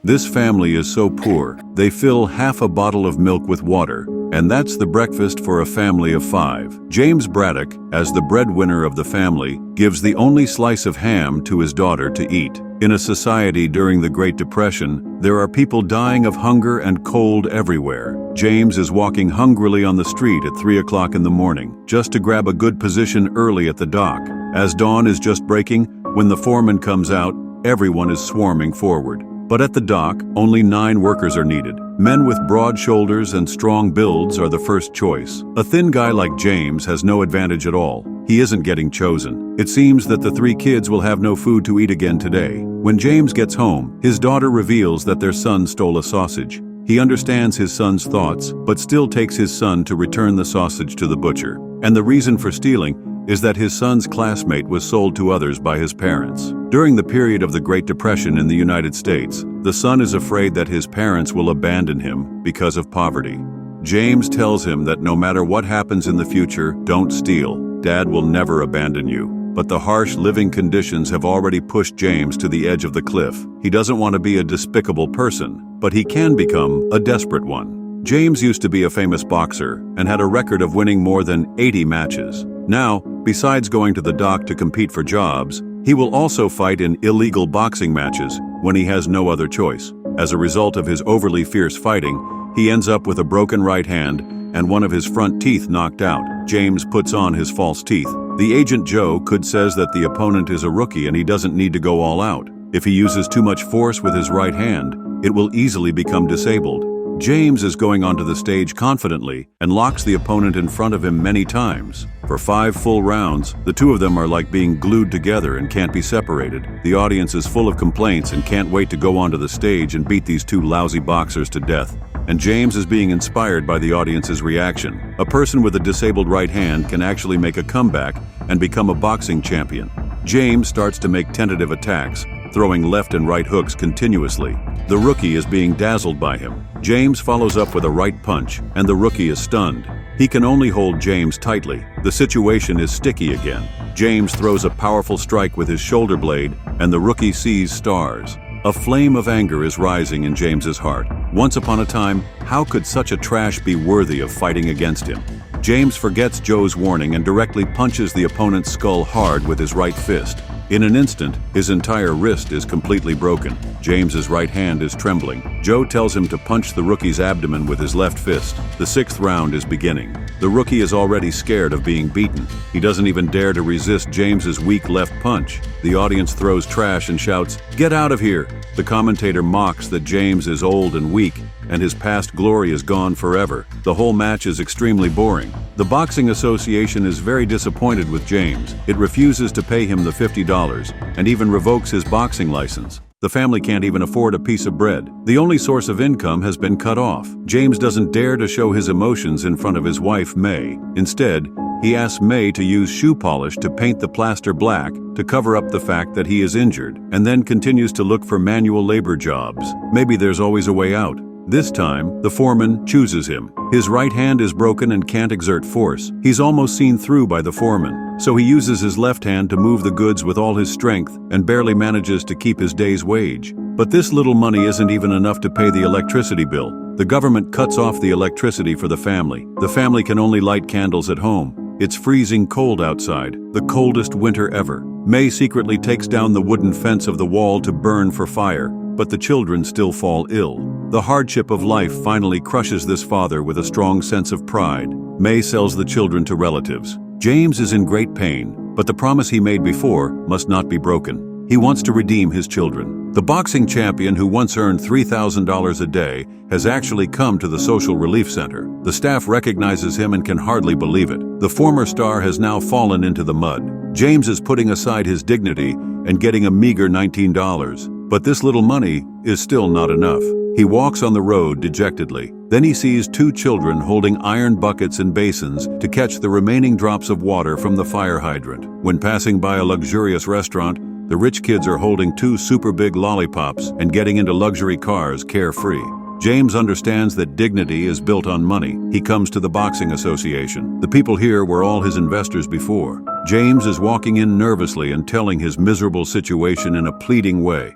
This family is so poor, they fill half a bottle of milk with water, and that's the breakfast for a family of 5. James Braddock, as the breadwinner of the family, gives the only slice of ham to his daughter to eat. In a society during the Great Depression, there are people dying of hunger and cold everywhere. James is walking hungrily on the street at 3 o'clock in the morning, just to grab a good position early at the dock. As dawn is just breaking, when the foreman comes out, everyone is swarming forward. But at the dock, only 9 workers are needed. Men with broad shoulders and strong builds are the first choice. A thin guy like James has no advantage at all. He isn't getting chosen. It seems that the 3 kids will have no food to eat again today. When James gets home, his daughter reveals that their son stole a sausage. He understands his son's thoughts, but still takes his son to return the sausage to the butcher. And the reason for stealing is that his son's classmate was sold to others by his parents. During the period of the Great Depression in the United States, the son is afraid that his parents will abandon him because of poverty. James tells him that no matter what happens in the future, don't steal. Dad will never abandon you. But the harsh living conditions have already pushed James to the edge of the cliff. He doesn't want to be a despicable person, but he can become a desperate one. James used to be a famous boxer and had a record of winning more than 80 matches. Now, besides going to the dock to compete for jobs, he will also fight in illegal boxing matches when he has no other choice. As a result of his overly fierce fighting, he ends up with a broken right hand and one of his front teeth knocked out. James puts on his false teeth. The agent Joe says that the opponent is a rookie and he doesn't need to go all out. If he uses too much force with his right hand, it will easily become disabled. James is going onto the stage confidently and locks the opponent in front of him many times. For 5 full rounds, the 2 of them are like being glued together and can't be separated. The audience is full of complaints and can't wait to go onto the stage and beat these 2 lousy boxers to death. And James is being inspired by the audience's reaction. A person with a disabled right hand can actually make a comeback and become a boxing champion. James starts to make tentative attacks, throwing left and right hooks continuously. The rookie is being dazzled by him. James follows up with a right punch, and the rookie is stunned. He can only hold James tightly. The situation is sticky again. James throws a powerful strike with his shoulder blade, and the rookie sees stars. A flame of anger is rising in James's heart. Once upon a time, how could such a trash be worthy of fighting against him? James forgets Joe's warning and directly punches the opponent's skull hard with his right fist. In an instant, his entire wrist is completely broken. James's right hand is trembling. Joe tells him to punch the rookie's abdomen with his left fist. The 6th round is beginning. The rookie is already scared of being beaten. He doesn't even dare to resist James's weak left punch. The audience throws trash and shouts, "Get out of here!" The commentator mocks that James is old and weak, and his past glory is gone forever. The whole match is extremely boring. The Boxing Association is very disappointed with James. It refuses to pay him the $50 and even revokes his boxing license. The family can't even afford a piece of bread. The only source of income has been cut off. James doesn't dare to show his emotions in front of his wife, May. Instead, he asks May to use shoe polish to paint the plaster black to cover up the fact that he is injured, and then continues to look for manual labor jobs. Maybe there's always a way out. This time, the foreman chooses him. His right hand is broken and can't exert force. He's almost seen through by the foreman, so he uses his left hand to move the goods with all his strength and barely manages to keep his day's wage. But this little money isn't even enough to pay the electricity bill. The government cuts off the electricity for the family. The family can only light candles at home. It's freezing cold outside, the coldest winter ever. May secretly takes down the wooden fence of the wall to burn for fire, but the children still fall ill. The hardship of life finally crushes this father with a strong sense of pride. May sells the children to relatives. James is in great pain, but the promise he made before must not be broken. He wants to redeem his children. The boxing champion who once earned $3,000 a day has actually come to the social relief center. The staff recognizes him and can hardly believe it. The former star has now fallen into the mud. James is putting aside his dignity and getting a meager $19. But this little money is still not enough. He walks on the road dejectedly. Then he sees 2 children holding iron buckets and basins to catch the remaining drops of water from the fire hydrant. When passing by a luxurious restaurant, the rich kids are holding 2 super big lollipops and getting into luxury cars carefree. James understands that dignity is built on money. He comes to the Boxing Association. The people here were all his investors before. James is walking in nervously and telling his miserable situation in a pleading way.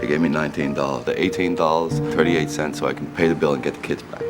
They gave me $19. The $18.38 so I can pay the bill and get the kids back.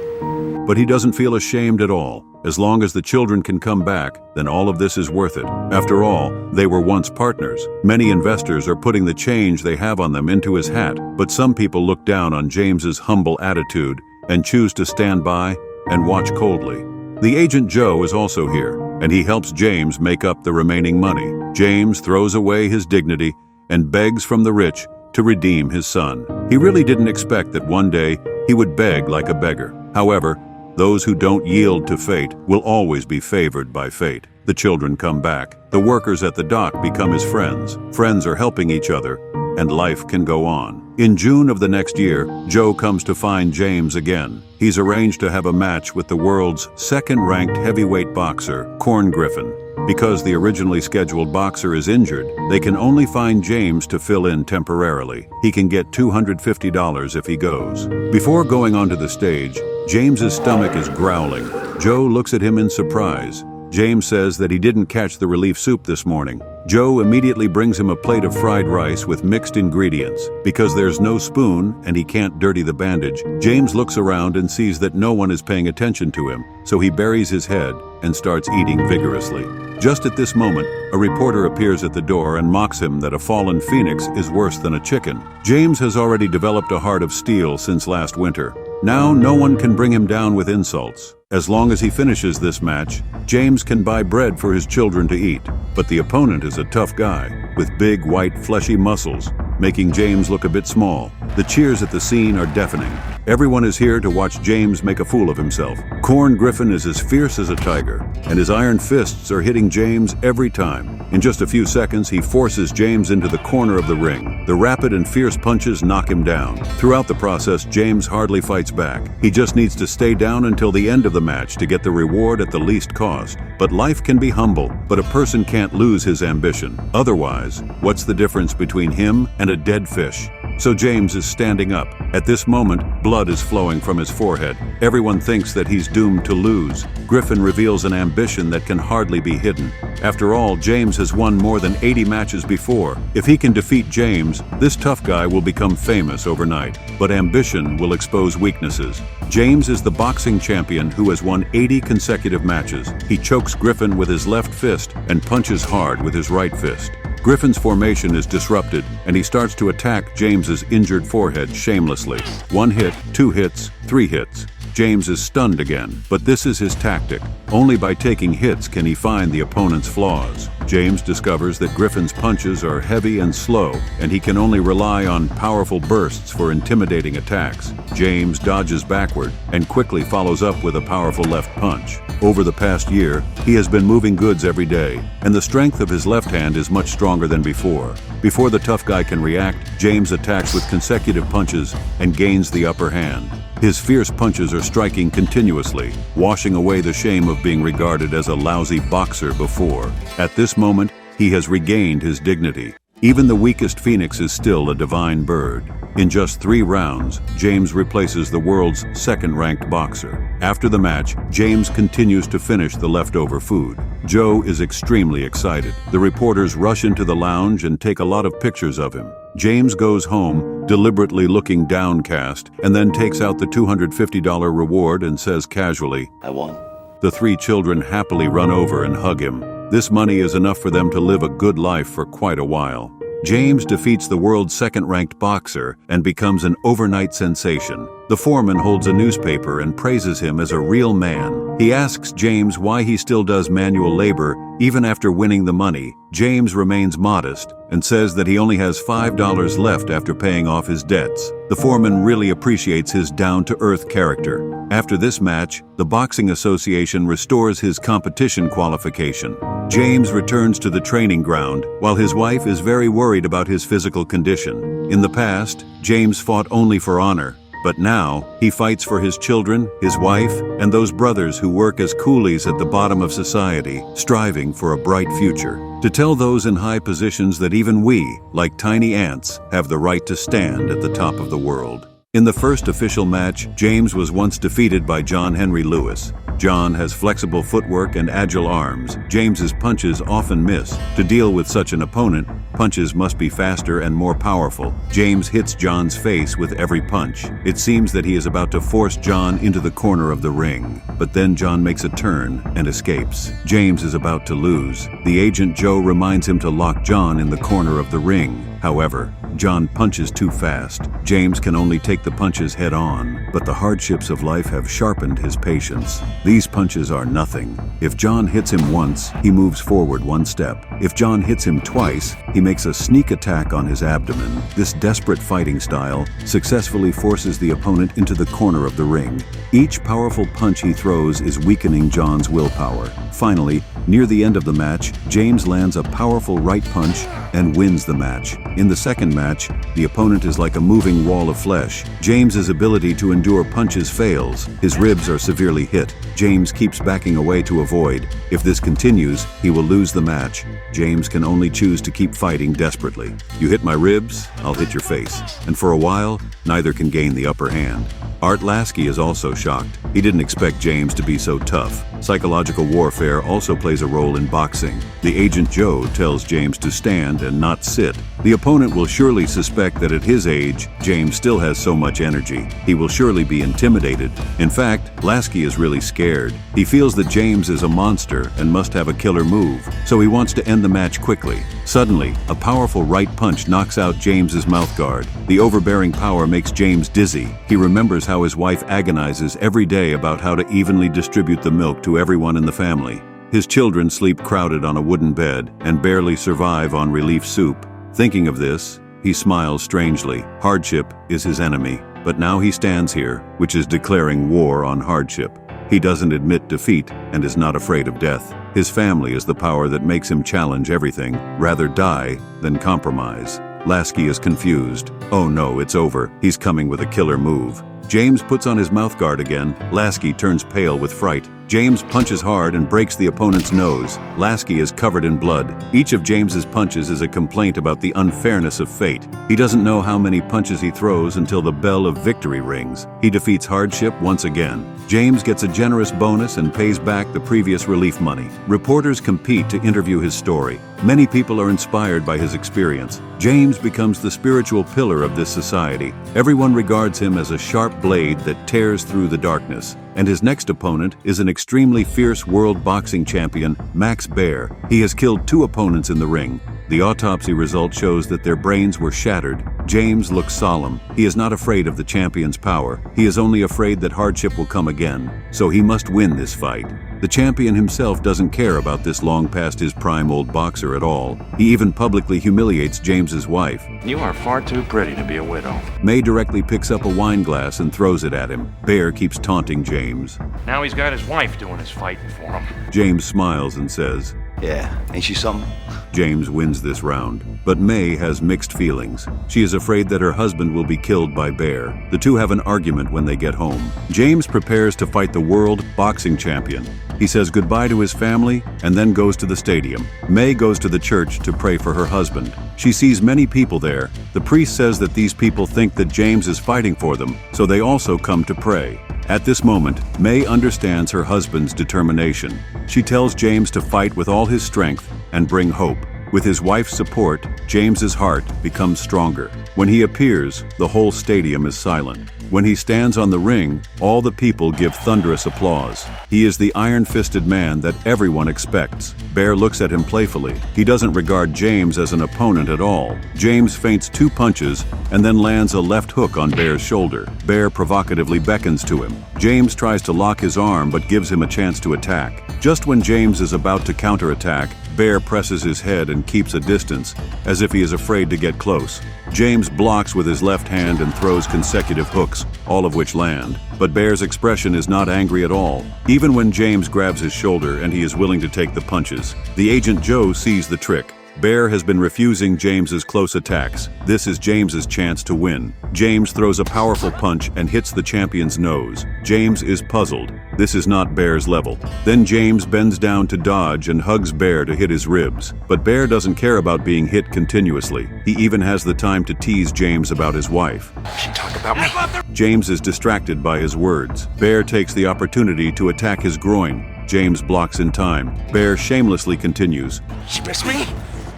But he doesn't feel ashamed at all. As long as the children can come back, then all of this is worth it. After all, they were once partners. Many investors are putting the change they have on them into his hat, but some people look down on James's humble attitude and choose to stand by and watch coldly. The agent Joe is also here, and he helps James make up the remaining money. James throws away his dignity and begs from the rich to redeem his son. He really didn't expect that one day he would beg like a beggar. However, those who don't yield to fate will always be favored by fate. The children come back. The workers at the dock become his friends. Friends are helping each other, and life can go on. In June of the next year, Joe comes to find James again. He's arranged to have a match with the world's second-ranked heavyweight boxer, Corn Griffin. Because the originally scheduled boxer is injured, they can only find James to fill in temporarily. He can get $250 if he goes. Before going onto the stage, James's stomach is growling. Joe looks at him in surprise. James says that he didn't catch the relief soup this morning. Joe immediately brings him a plate of fried rice with mixed ingredients. Because there's no spoon and he can't dirty the bandage, James looks around and sees that no one is paying attention to him, so he buries his head and starts eating vigorously. Just at this moment, a reporter appears at the door and mocks him that a fallen phoenix is worse than a chicken. James has already developed a heart of steel since last winter. Now no one can bring him down with insults. As long as he finishes this match, James can buy bread for his children to eat. But the opponent is a tough guy, with big, white, fleshy muscles, making James look a bit small. The cheers at the scene are deafening. Everyone is here to watch James make a fool of himself. Corn Griffin is as fierce as a tiger, and his iron fists are hitting James every time. In just a few seconds, he forces James into the corner of the ring. The rapid and fierce punches knock him down. Throughout the process, James hardly fights back. He just needs to stay down until the end of the match to get the reward at the least cost. But life can be humble, but a person can't lose his ambition. Otherwise, what's the difference between him and a dead fish? So James is standing up. At this moment, blood is flowing from his forehead. Everyone thinks that he's doomed to lose. Griffin reveals an ambition that can hardly be hidden. After all, James has won more than 80 matches before. If he can defeat James, this tough guy will become famous overnight. But ambition will expose weaknesses. James is the boxing champion who has won 80 consecutive matches. He chokes Griffin with his left fist and punches hard with his right fist. Griffin's formation is disrupted, and he starts to attack James's injured forehead shamelessly. 1 hit, 2 hits, 3 hits. James is stunned again, but this is his tactic. Only by taking hits can he find the opponent's flaws. James discovers that Griffin's punches are heavy and slow, and he can only rely on powerful bursts for intimidating attacks. James dodges backward and quickly follows up with a powerful left punch. Over the past year, he has been moving goods every day, and the strength of his left hand is much stronger than before. Before the tough guy can react, James attacks with consecutive punches and gains the upper hand. His fierce punches are striking continuously, washing away the shame of being regarded as a lousy boxer before. At this moment, he has regained his dignity. Even the weakest phoenix is still a divine bird. In just 3 rounds, James replaces the world's second-ranked boxer. After the match, James continues to finish the leftover food. Joe is extremely excited. The reporters rush into the lounge and take a lot of pictures of him. James goes home, deliberately looking downcast, and then takes out the $250 reward and says casually, I won. The 3 children happily run over and hug him. This money is enough for them to live a good life for quite a while. James defeats the world's second-ranked boxer and becomes an overnight sensation. The foreman holds a newspaper and praises him as a real man. He asks James why he still does manual labor even after winning the money. James remains modest and says that he only has $5 left after paying off his debts. The foreman really appreciates his down-to-earth character. After this match, the Boxing Association restores his competition qualification. James returns to the training ground, while his wife is very worried about his physical condition. In the past, James fought only for honor, but now he fights for his children, his wife, and those brothers who work as coolies at the bottom of society, striving for a bright future. To tell those in high positions that even we, like tiny ants, have the right to stand at the top of the world. In the first official match, James was once defeated by John Henry Lewis. John has flexible footwork and agile arms. James's punches often miss. To deal with such an opponent, punches must be faster and more powerful. James hits John's face with every punch. It seems that he is about to force John into the corner of the ring. But then John makes a turn and escapes. James is about to lose. The agent Joe reminds him to lock John in the corner of the ring. However, John punches too fast. James can only take the punches head on, but the hardships of life have sharpened his patience. These punches are nothing. If John hits him once, he moves forward one step. If John hits him twice, he makes a sneak attack on his abdomen. This desperate fighting style successfully forces the opponent into the corner of the ring. Each powerful punch he throws is weakening John's willpower. Finally, near the end of the match, James lands a powerful right punch and wins the match. In the second match, the opponent is like a moving wall of flesh. James's ability to endure punches fails. His ribs are severely hit. James keeps backing away to avoid. If this continues, he will lose the match. James can only choose to keep fighting desperately. You hit my ribs, I'll hit your face. And for a while, neither can gain the upper hand. Art Lasky is also shocked. He didn't expect James to be so tough. Psychological warfare also plays a role in boxing. The agent Joe tells James to stand and not sit. The opponent will surely suspect that at his age, James still has so much energy. He will surely be intimidated. In fact, Lasky is really scared. He feels that James is a monster and must have a killer move, so he wants to end the match quickly. Suddenly, a powerful right punch knocks out James's mouthguard. The overbearing power makes James dizzy. He remembers how his wife agonizes every day about how to evenly distribute the milk to everyone in the family. His children sleep crowded on a wooden bed and barely survive on relief soup. Thinking of this, he smiles strangely. Hardship is his enemy, but now he stands here, which is declaring war on hardship. He doesn't admit defeat and is not afraid of death. His family is the power that makes him challenge everything, rather die than compromise. Lasky is confused. Oh no, it's over. He's coming with a killer move. James puts on his mouthguard again. Lasky turns pale with fright. James punches hard and breaks the opponent's nose. Lasky is covered in blood. Each of James's punches is a complaint about the unfairness of fate. He doesn't know how many punches he throws until the bell of victory rings. He defeats hardship once again. James gets a generous bonus and pays back the previous relief money. Reporters compete to interview his story. Many people are inspired by his experience. James becomes the spiritual pillar of this society. Everyone regards him as a sharp blade that tears through the darkness. And his next opponent is an extremely fierce world boxing champion, Max Baer. He has killed 2 opponents in the ring. The autopsy result shows that their brains were shattered. James looks solemn. He is not afraid of the champion's power. He is only afraid that hardship will come again. So he must win this fight. The champion himself doesn't care about this long past his prime old boxer at all. He even publicly humiliates James's wife. You are far too pretty to be a widow. May directly picks up a wine glass and throws it at him. Baer keeps taunting James. Now he's got his wife doing his fighting for him. James smiles and says, Yeah, ain't she something? James wins this round, but May has mixed feelings. She is afraid that her husband will be killed by Baer. The two have an argument when they get home. James prepares to fight the world boxing champion. He says goodbye to his family and then goes to the stadium. May goes to the church to pray for her husband. She sees many people there. The priest says that these people think that James is fighting for them, so they also come to pray. At this moment, May understands her husband's determination. She tells James to fight with all his strength and bring hope. With his wife's support, James's heart becomes stronger. When he appears, the whole stadium is silent. When he stands on the ring, all the people give thunderous applause. He is the iron-fisted man that everyone expects. Baer looks at him playfully. He doesn't regard James as an opponent at all. James feints 2 punches and then lands a left hook on Baer's shoulder. Baer provocatively beckons to him. James tries to lock his arm but gives him a chance to attack. Just when James is about to counterattack, Baer presses his head and keeps a distance, as if he is afraid to get close. James blocks with his left hand and throws consecutive hooks, all of which land. But Baer's expression is not angry at all, even when James grabs his shoulder and he is willing to take the punches. The agent Joe sees the trick. Bear has been refusing James's close attacks. This is James's chance to win. James throws a powerful punch and hits the champion's nose. James is puzzled. This is not Bear's level. Then James bends down to dodge and hugs Bear to hit his ribs. But Bear doesn't care about being hit continuously. He even has the time to tease James about his wife. She talk about me. James is distracted by his words. Bear takes the opportunity to attack his groin. James blocks in time. Bear shamelessly continues. She missed me?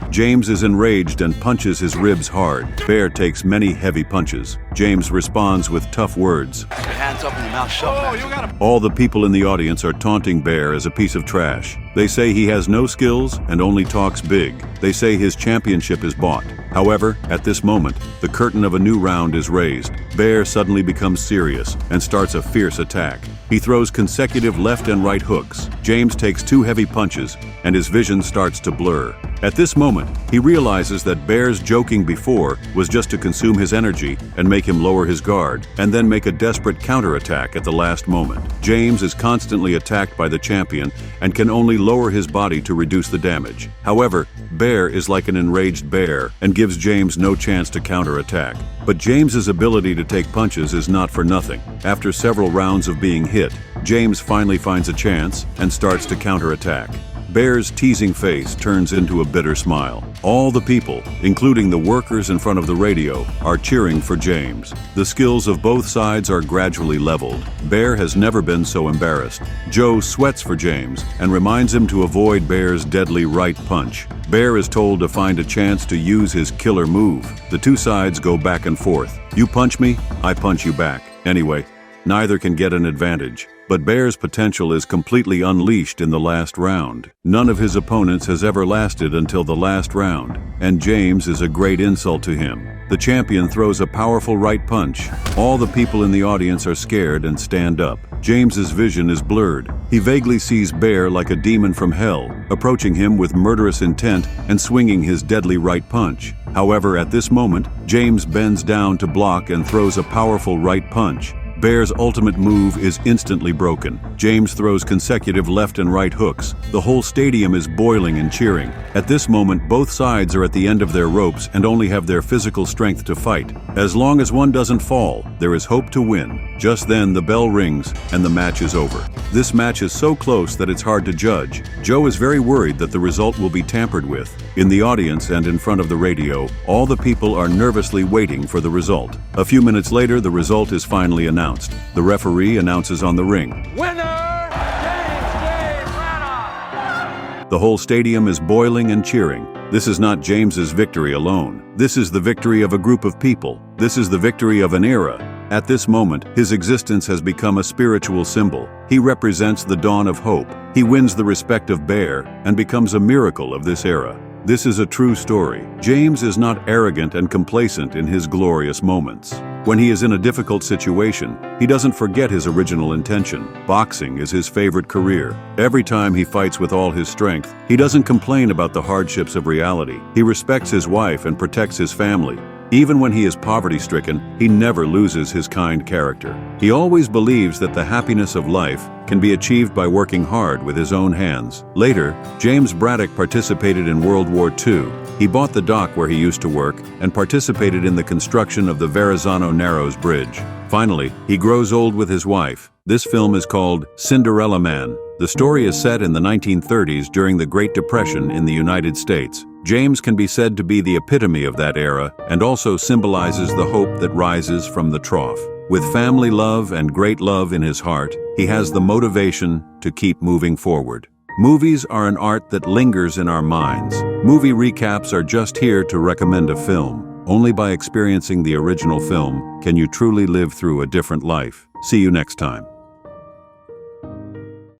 James is enraged and punches his ribs hard. Bear takes many heavy punches. James responds with tough words. Hands up and your mouth shut. All the people in the audience are taunting Bear as a piece of trash. They say he has no skills and only talks big. They say his championship is bought. However, at this moment, the curtain of a new round is raised. Bear suddenly becomes serious and starts a fierce attack. He throws consecutive left and right hooks. James takes 2 heavy punches and his vision starts to blur. At this moment, he realizes that Bear's joking before was just to consume his energy and make him lower his guard, and then make a desperate counterattack at the last moment. James is constantly attacked by the champion and can only lower his body to reduce the damage. However, Bear is like an enraged bear and gives James no chance to counterattack. But James's ability to take punches is not for nothing. After several rounds of being hit, James finally finds a chance and starts to counterattack. Bear's teasing face turns into a bitter smile. All the people, including the workers in front of the radio, are cheering for James. The skills of both sides are gradually leveled. Bear has never been so embarrassed. Joe sweats for James and reminds him to avoid Bear's deadly right punch. Bear is told to find a chance to use his killer move. The 2 sides go back and forth. You punch me, I punch you back. Anyway, neither can get an advantage. But Bear's potential is completely unleashed in the last round. None of his opponents has ever lasted until the last round, and James is a great insult to him. The champion throws a powerful right punch. All the people in the audience are scared and stand up. James's vision is blurred. He vaguely sees Bear like a demon from hell, approaching him with murderous intent and swinging his deadly right punch. However, at this moment, James bends down to block and throws a powerful right punch. Bear's ultimate move is instantly broken. James throws consecutive left and right hooks. The whole stadium is boiling and cheering. At this moment, both sides are at the end of their ropes and only have their physical strength to fight. As long as one doesn't fall, there is hope to win. Just then, the bell rings and the match is over. This match is so close that it's hard to judge. Joe is very worried that the result will be tampered with. In the audience and in front of the radio, all the people are nervously waiting for the result. A few minutes later, the result is finally announced. The referee announces on the ring. Winner, James Braddock! The whole stadium is boiling and cheering. This is not James's victory alone. This is the victory of a group of people. This is the victory of an era. At this moment, his existence has become a spiritual symbol. He represents the dawn of hope. He wins the respect of Bear and becomes a miracle of this era. This is a true story. James is not arrogant and complacent in his glorious moments. When he is in a difficult situation, he doesn't forget his original intention. Boxing is his favorite career. Every time he fights with all his strength, he doesn't complain about the hardships of reality. He respects his wife and protects his family. Even when he is poverty-stricken, he never loses his kind character. He always believes that the happiness of life can be achieved by working hard with his own hands. Later, James Braddock participated in World War II. He bought the dock where he used to work and participated in the construction of the Verrazano Narrows Bridge. Finally, he grows old with his wife. This film is called Cinderella Man. The story is set in the 1930s during the Great Depression in the United States. James can be said to be the epitome of that era and also symbolizes the hope that rises from the trough. With family love and great love in his heart, he has the motivation to keep moving forward. Movies are an art that lingers in our minds. Movie recaps are just here to recommend a film. Only by experiencing the original film can you truly live through a different life. See you next time.